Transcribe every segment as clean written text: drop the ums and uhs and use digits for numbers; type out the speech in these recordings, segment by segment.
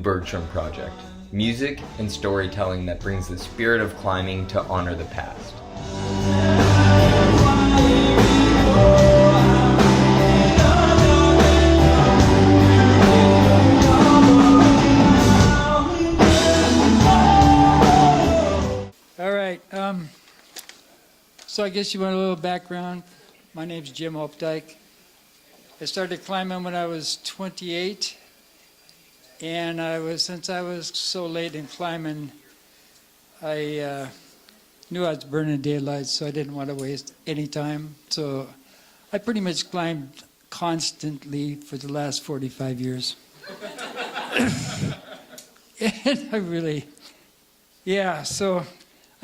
Bergschrund Project, music and storytelling that brings the spirit of climbing to honor the past. All right, so I guess you want a little background. My name's Jim Opdycke. I started climbing when I was 28. And since I was so late in climbing, I knew I was burning daylight, so I didn't want to waste any time. So I pretty much climbed constantly for the last 45 years. And so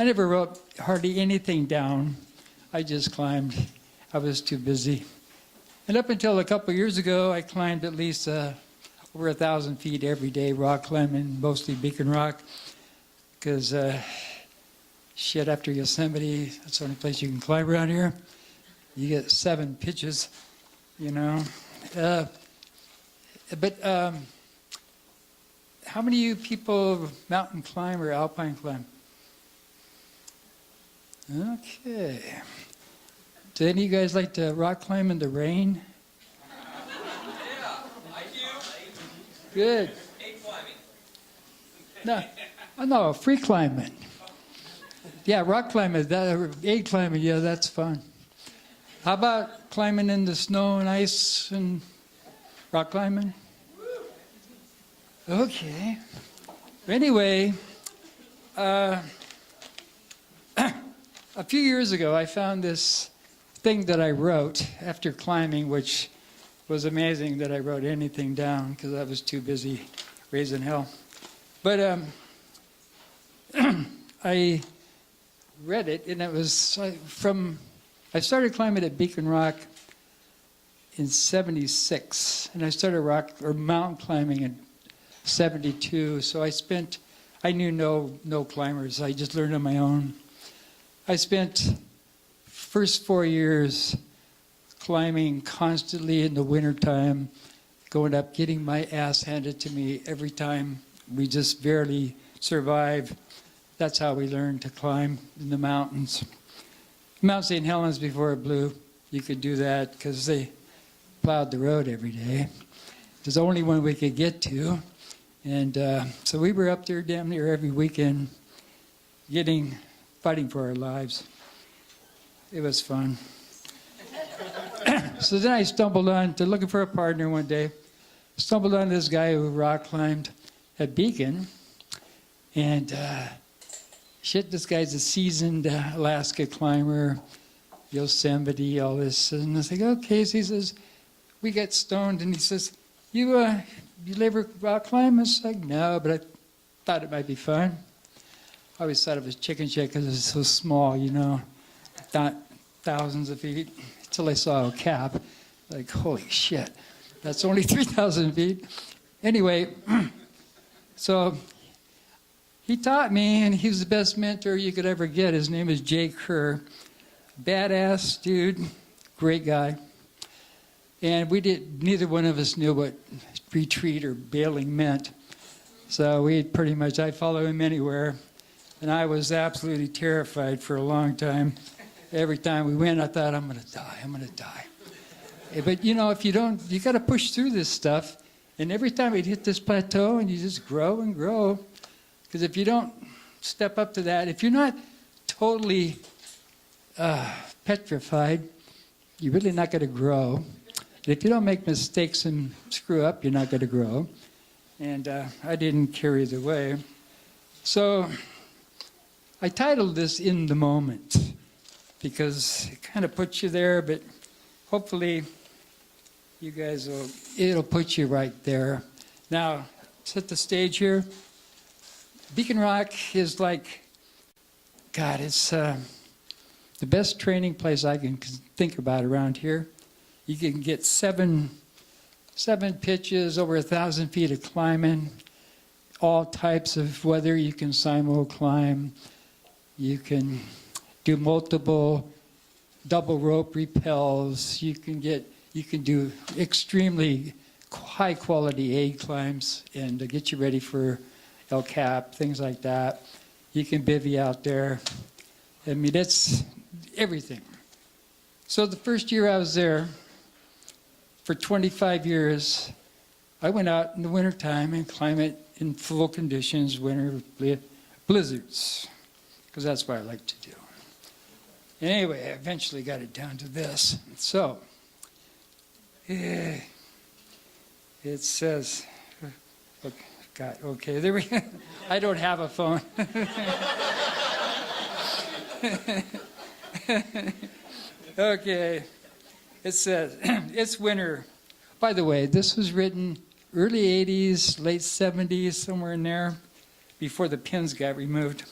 I never wrote hardly anything down. I just climbed. I was too busy. And up until a couple years ago, I climbed at least over 1,000 feet every day, rock climbing, mostly beacon rock, because after Yosemite, that's the only place you can climb around here. You get 7 pitches, you know. But how many of you people mountain climb or alpine climb? Okay. Do any of you guys like to rock climb in the rain? Good. No, free climbing. Yeah, rock climbing, egg climbing, yeah, that's fun. How about climbing in the snow and ice and rock climbing? Okay. Anyway, a few years ago, I found this thing that I wrote after climbing, which was amazing that I wrote anything down because I was too busy raising hell. But I read it, and it was I started climbing at Beacon Rock in '76, and I started mountain climbing in '72. So I knew no climbers. I just learned on my own. I spent first 4 years climbing constantly in the wintertime, going up, getting my ass handed to me every time. We just barely survived. That's how we learned to climb in the mountains. Mount St. Helens before it blew, you could do that because they plowed the road every day. It was the only one we could get to. And so we were up there damn near every weekend fighting for our lives. It was fun. So then I stumbled on to looking for a partner one day. Stumbled on this guy who rock climbed at Beacon. And this guy's a seasoned Alaska climber, Yosemite, all this. And I was like, okay. So he says, we got stoned. And he says, you ever rock climb? I was like, no, but I thought it might be fun. I always thought it was chicken shit because it was so small, you know, not thousands of feet. Until I saw a cap, like, holy shit, that's only 3,000 feet. Anyway, so he taught me, and he was the best mentor you could ever get. His name is Jay Kerr. Badass dude, great guy. And neither one of us knew what retreat or bailing meant. So I follow him anywhere. And I was absolutely terrified for a long time. Every time we went, I thought, I'm going to die. But, you know, if you don't, you got to push through this stuff. And every time we'd hit this plateau, and you just grow and grow. Because if you don't step up to that, if you're not totally petrified, you're really not going to grow. And if you don't make mistakes and screw up, you're not going to grow. And I didn't carry the way. So I titled this In the Moment, because it kind of puts you there, but hopefully you guys it'll put you right there. Now, set the stage here. Beacon Rock is like, God, it's the best training place I can think about around here. You can get seven pitches, over 1,000 feet of climbing, all types of weather. You can simul climb. You can do multiple double rope rappels. You can do extremely high quality aid climbs and to get you ready for El Cap, things like that. You can bivvy out there. I mean, it's everything. So the first year I was there, for 25 years, I went out in the wintertime and climbed it in full conditions, winter blizzards, because that's what I like to do. And anyway, I eventually got it down to this. So, it says, okay, there we go. I don't have a phone. Okay, it says, it's winter. By the way, this was written early 80s, late 70s, somewhere in there, before the pins got removed.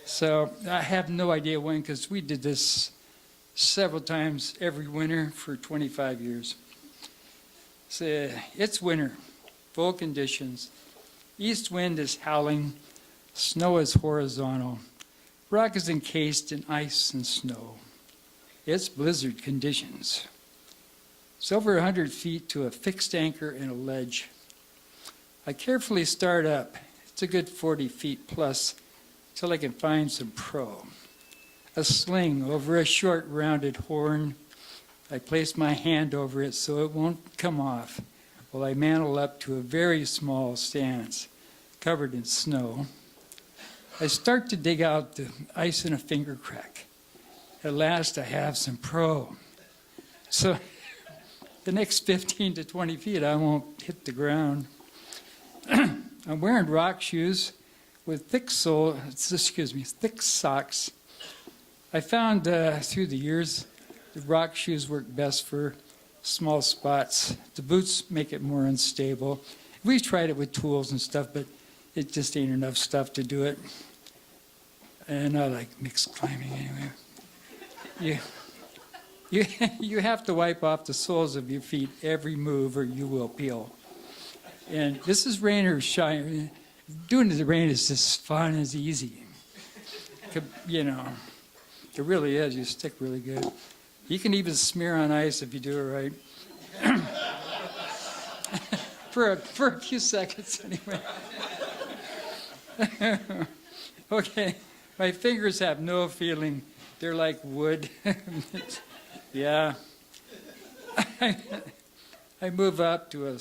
So I have no idea when, because we did this several times every winter for 25 years. So it's winter, full conditions. East wind is howling, snow is horizontal. Rock is encased in ice and snow. It's blizzard conditions. It's over 100 feet to a fixed anchor and a ledge. I carefully start up. It's a good 40 feet plus till I can find some pro. A sling over a short rounded horn. I place my hand over it so it won't come off while I mantle up to a very small stance covered in snow. I start to dig out the ice in a finger crack. At last I have some pro. So the next 15 to 20 feet I won't hit the ground. I'm wearing rock shoes with thick socks. I found through the years the rock shoes work best for small spots. The boots make it more unstable. We tried it with tools and stuff, but it just ain't enough stuff to do it. And I like mixed climbing anyway. You have to wipe off the soles of your feet every move or you will peel. And this is rain or shine. Doing the rain is just fun, it's easy. You know, it really is. You stick really good. You can even smear on ice if you do it right. for a few seconds anyway. Okay, my fingers have no feeling. They're like wood. Yeah. I move up to a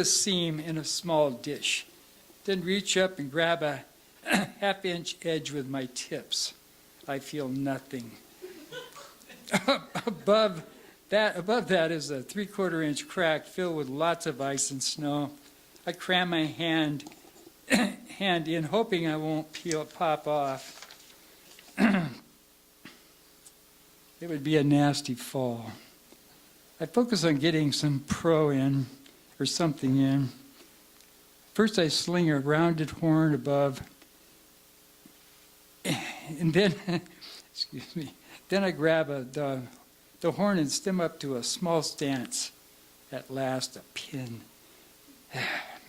seam in a small dish, then reach up and grab a half-inch edge with my tips. I feel nothing. Above that is a 3/4-inch crack filled with lots of ice and snow. I cram my hand in, hoping I won't pop off. It would be a nasty fall. I focus on getting some pro in, or something in. First I sling a rounded horn above, and then, then I grab the horn and stem up to a small stance. At last, a pin.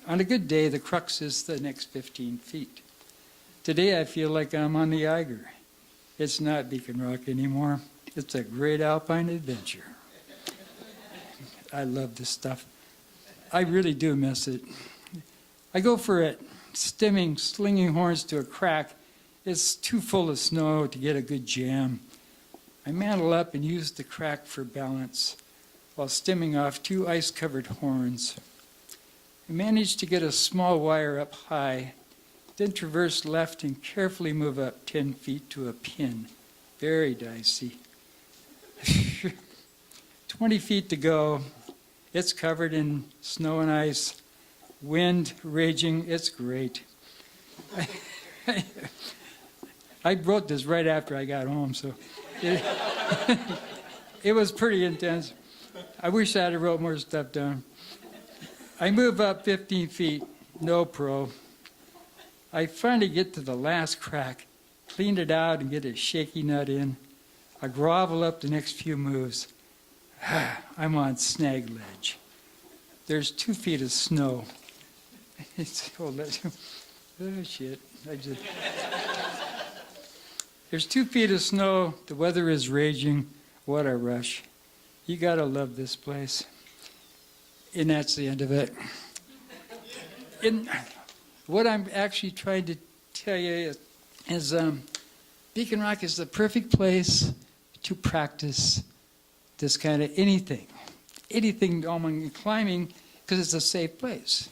On a good day, the crux is the next 15 feet. Today I feel like I'm on the Eiger. It's not Beacon Rock anymore. It's a great alpine adventure. I love this stuff. I really do miss it. I go for it, slinging horns to a crack. It's too full of snow to get a good jam. I mantle up and use the crack for balance while stemming off 2 ice-covered horns. I manage to get a small wire up high, then traverse left and carefully move up 10 feet to a pin. Very dicey. 20 feet to go. It's covered in snow and ice. Wind raging. It's great. I wrote this right after I got home, so it was pretty intense. I wish I had wrote more stuff down. I move up 15 feet. No pro. I finally get to the last crack, clean it out and get a shaky nut in. I grovel up the next few moves. I'm on snag ledge. There's 2 feet of snow. Oh shit. There's 2 feet of snow. The weather is raging. What a rush. You gotta love this place. And that's the end of it. And what I'm actually trying to tell you is Beacon Rock is the perfect place to practice this kind of anything along climbing, because it's a safe place.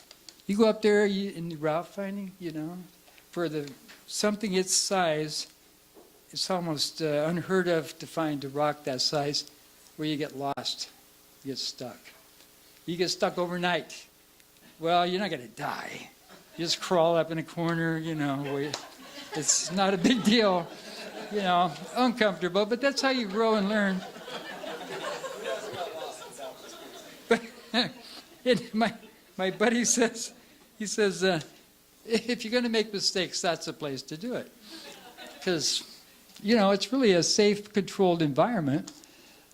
You go up there in the route finding, for something its size, it's almost unheard of to find a rock that size where you get lost, you get stuck. You get stuck overnight. Well, you're not going to die. You just crawl up in a corner, where it's not a big deal, uncomfortable, but that's how you grow and learn. But my buddy says, if you're going to make mistakes, that's the place to do it. Because, it's really a safe, controlled environment.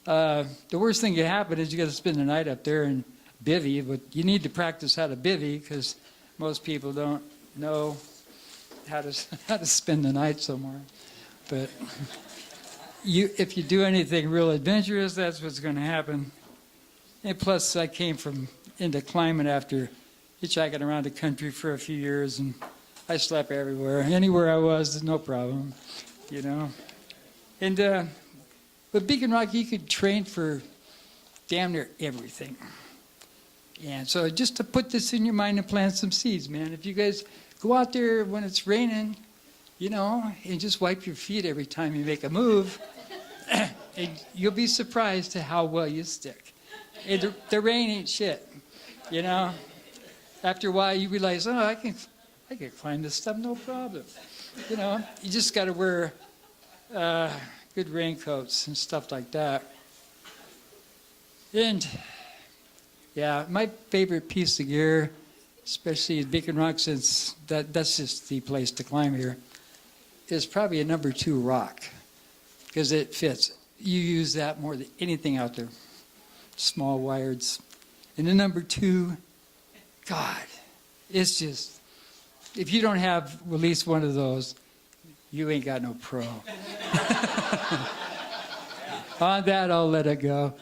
The worst thing that can happen is you got to spend the night up there and bivvy, but you need to practice how to bivvy because most people don't know how to spend the night somewhere. But if you do anything real adventurous, that's what's going to happen. And plus, I came into climbing after hitchhiking around the country for a few years, and I slept everywhere. Anywhere I was, no problem, And with Beacon Rock, you could train for damn near everything. And so just to put this in your mind and plant some seeds, man. If you guys go out there when it's raining, and just wipe your feet every time you make a move, and you'll be surprised to how well you stick. The rain ain't shit, After a while, you realize, I can climb this stuff, no problem. You just got to wear good raincoats and stuff like that. And yeah, my favorite piece of gear, especially at Beacon Rock, since that's just the place to climb here, is probably a number 2 rock, because it fits. You use that more than anything out there. Small wireds. And the number 2, God, it's just, if you don't have at least one of those, you ain't got no pro. On that, I'll let it go.